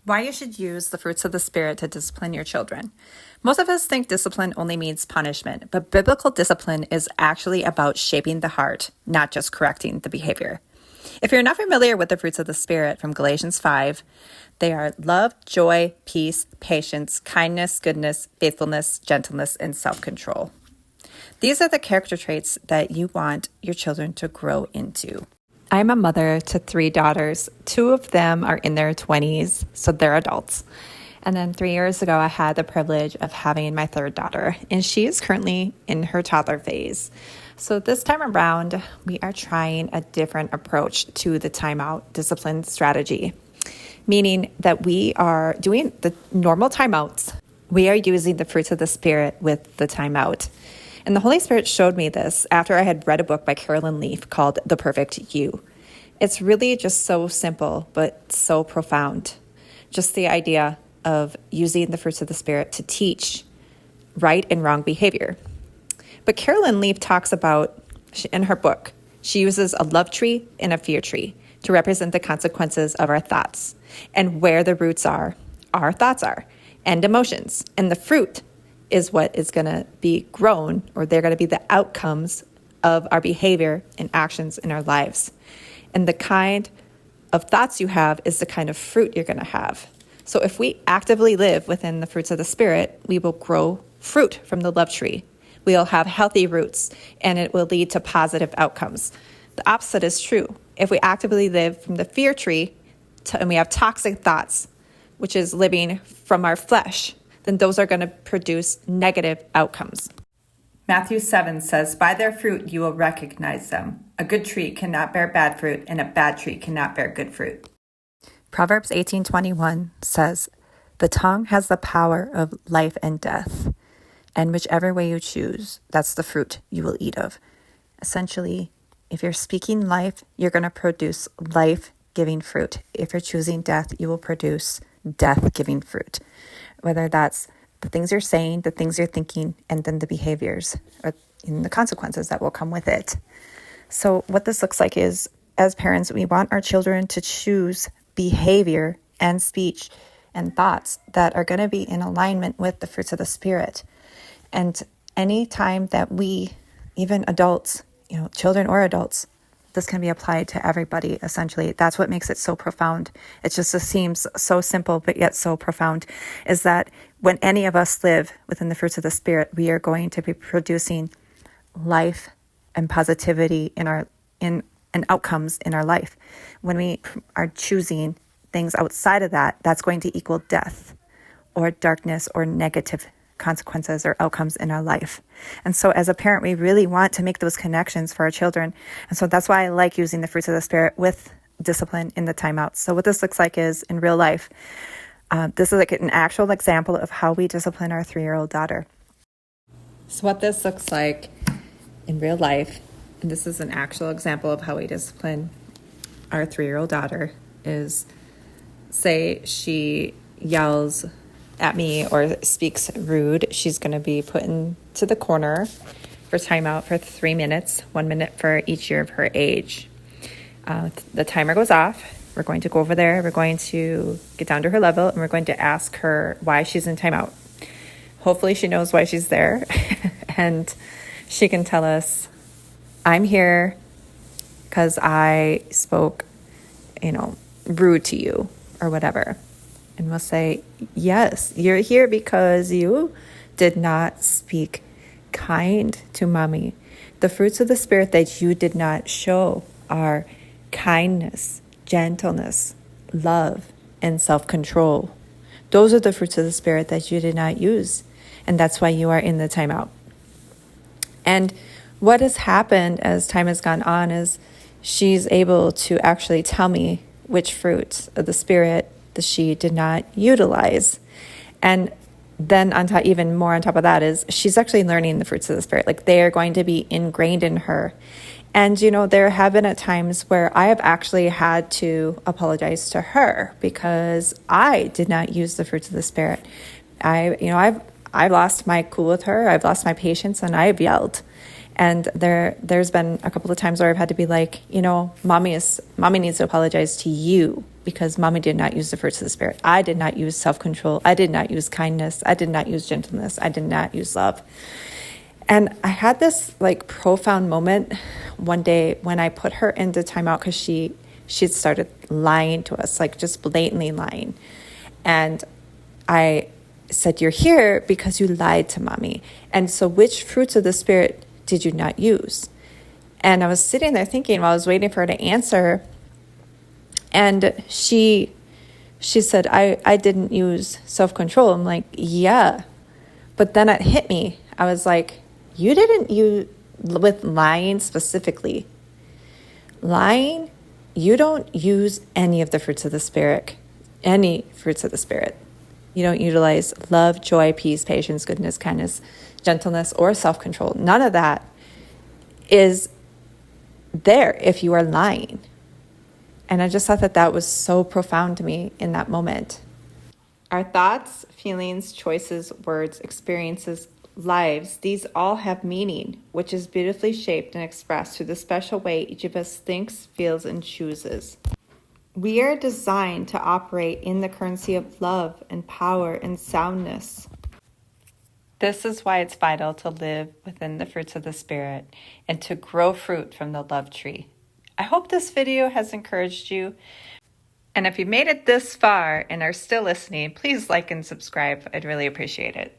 Why you should use the fruits of the Spirit to discipline your children. Most of us think discipline only means punishment, but biblical discipline is actually about shaping the heart, not just correcting the behavior. If you're not familiar with the fruits of the Spirit from Galatians 5, they are love, joy, peace, patience, kindness, goodness, faithfulness, gentleness, and self-control. These are the character traits that you want your children to grow into. I'm a mother to 3 daughters. 2 of them are in their 20s, so they're adults. And then 3 years ago, I had the privilege of having my 3rd daughter, and she is currently in her toddler phase. So this time around, we are trying a different approach to the timeout discipline strategy, meaning that we are doing the normal timeouts. We are using the fruits of the Spirit with the timeout. And the Holy Spirit showed me this after I had read a book by DrCarolineLeaf called The Perfect You. It's really just so simple, but so profound. Just the idea of using the fruits of the Spirit to teach right and wrong behavior. But DrCarolineLeaf talks about, in her book, she uses a love tree and a fear tree to represent the consequences of our thoughts and where the roots are, our thoughts are, and emotions. And the fruit is what is going to be grown, or they're going to be the outcomes of our behavior and actions in our lives. And the kind of thoughts you have is the kind of fruit you're going to have. So if we actively live within the fruits of the Spirit, we will grow fruit from the love tree. We'll have healthy roots, and it will lead to positive outcomes. The opposite is true. If we actively live from the fear tree, and we have toxic thoughts, which is living from our flesh, then those are going to produce negative outcomes. Matthew 7 says, "By their fruit you will recognize them. A good tree cannot bear bad fruit, and a bad tree cannot bear good fruit." Proverbs 18:21 says, "The tongue has the power of life and death, and whichever way you choose, that's the fruit you will eat of." Essentially, if you're speaking life, you're going to produce life-giving fruit. If you're choosing death, you will produce death-giving fruit. Whether that's the things you're saying, the things you're thinking, and then the behaviors or in the consequences that will come with it. So what this looks like is, as parents, we want our children to choose behavior and speech and thoughts that are going to be in alignment with the fruits of the Spirit. And any time that we, even adults, children or adults, this can be applied to everybody, essentially. That's what makes it so profound. It seems so simple, but yet so profound, is that when any of us live within the fruits of the Spirit, we are going to be producing life and positivity in outcomes in our life. When we are choosing things outside of that, that's going to equal death or darkness or negative consequences or outcomes in our life. And so as a parent, we really want to make those connections for our children. And so that's why I like using the fruits of the Spirit with discipline in the timeouts. So what this looks like is, in real life, this is like an actual example of how we discipline our 3-year-old daughter. So what this looks like in real life, and this is an actual example of how we discipline our 3-year-old daughter, is, say she yells at me or speaks rude, she's going to be put into the corner for timeout for 3 minutes, 1 minute for each year of her age. The timer goes off. We're going to go over there. We're going to get down to her level, and we're going to ask her why she's in timeout. Hopefully she knows why she's there, and she can tell us, "I'm here because I spoke, rude to you," or whatever. And we'll say, "Yes, you're here because you did not speak kind to mommy. The fruits of the Spirit that you did not show are kindness, gentleness, love, and self-control. Those are the fruits of the Spirit that you did not use. And that's why you are in the timeout." And what has happened as time has gone on is she's able to actually tell me which fruits of the Spirit that she did not utilize. And then even more on top of that is she's actually learning the fruits of the Spirit. Like, they are going to be ingrained in her. And, there have been at times where I have actually had to apologize to her because I did not use the fruits of the Spirit. I've lost my cool with her. I've lost my patience, and I've yelled. And there's been a couple of times where I've had to be like, mommy needs to apologize to you because mommy did not use the fruits of the Spirit. I did not use self-control. I did not use kindness. I did not use gentleness. I did not use love. And I had this like profound moment one day when I put her into timeout because she had started lying to us, like just blatantly lying. And I said, you're here because you lied to mommy. And so which fruits of the Spirit did you not use? And I was sitting there thinking while I was waiting for her to answer. And she said, I didn't use self-control. I'm like, yeah. But then it hit me. I was like, you didn't use, with lying specifically, lying, you don't use any of the fruits of the Spirit, any fruits of the Spirit. You don't utilize love, joy, peace, patience, goodness, kindness, gentleness, or self-control. None of that is there if you are lying. And I just thought that was so profound to me in that moment. Our thoughts, feelings, choices, words, experiences, lives, these all have meaning, which is beautifully shaped and expressed through the special way each of us thinks, feels, and chooses. We are designed to operate in the currency of love and power and soundness. This is why it's vital to live within the fruits of the Spirit and to grow fruit from the love tree. I hope this video has encouraged you. And if you made it this far and are still listening, please like and subscribe. I'd really appreciate it.